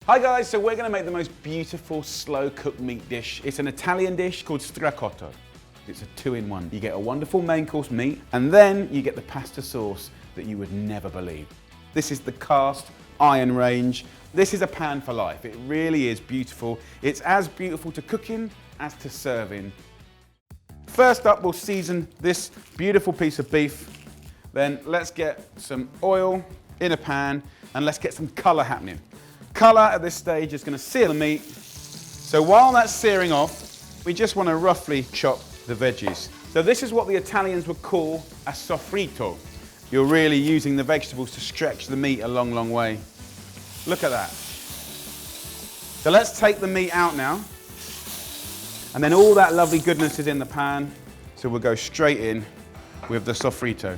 Hi guys, so we're going to make the most beautiful slow cooked meat dish. It's an Italian dish called Stracotto. It's a 2-in-1. You get a wonderful main course meat and then you get the pasta sauce that you would never believe. This is the cast iron range. This is a pan for life. It really is beautiful. It's as beautiful to cook in as to serve in. First up, we'll season this beautiful piece of beef. Then let's get some oil in a pan and let's get some colour happening. Colour at this stage is going to sear the meat. So while that's searing off, we just want to roughly chop the veggies. So this is what the Italians would call a soffritto. You're really using the vegetables to stretch the meat a long, long way. Look at that. So let's take the meat out now. And then all that lovely goodness is in the pan. So we'll go straight in with the soffritto.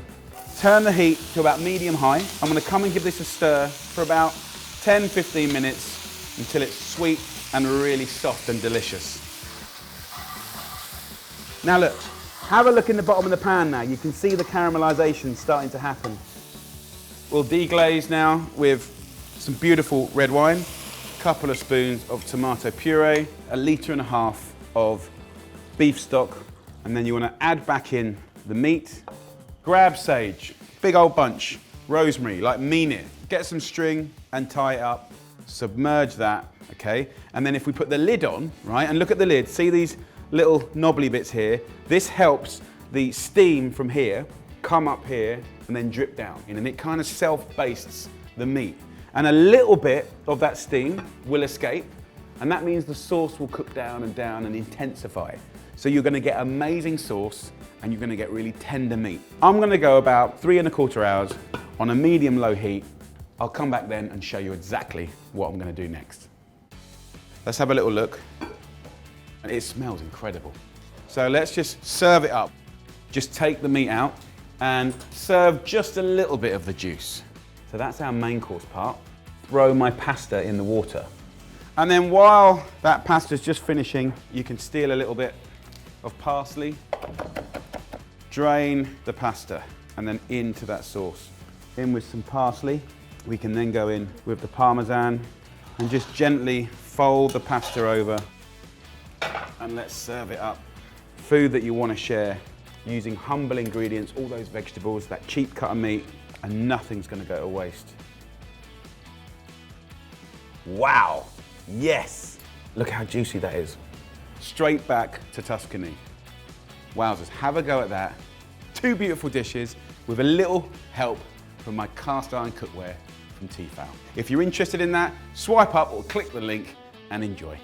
Turn the heat to about medium high. I'm going to come and give this a stir for about 10-15 minutes until it's sweet and really soft and delicious. Now look, have a look in the bottom of the pan now. You can see the caramelization starting to happen. We'll deglaze now with some beautiful red wine, a couple of spoons of tomato puree, 1.5 litres of beef stock, and then you want to add back in the meat. Grab sage, big old bunch, rosemary, like mean it. Get some string and tie it up, submerge that, okay? And then if we put the lid on, right, and look at the lid, see these little knobbly bits here? This helps the steam from here come up here and then drip down, and it kind of self-bastes the meat. And a little bit of that steam will escape, and that means the sauce will cook down and intensify. So you're gonna get amazing sauce and you're gonna get really tender meat. I'm gonna go about 3¼ hours on a medium-low heat. I'll come back then and show you exactly what I'm gonna do next. Let's have a little look. And it smells incredible. So let's just serve it up. Just take the meat out and serve just a little bit of the juice. So that's our main course part. Throw my pasta in the water. And then while that pasta's just finishing, you can steal a little bit of parsley, drain the pasta, and then into that sauce. In with some parsley. We can then go in with the Parmesan and just gently fold the pasta over and let's serve it up. Food that you want to share using humble ingredients, all those vegetables, that cheap cut of meat, and nothing's going to go to waste. Wow, yes! Look how juicy that is. Straight back to Tuscany. Wowzers, have a go at that. 2 beautiful dishes with a little help from my cast iron cookware from Tefal. If you're interested in that, swipe up or click the link and enjoy.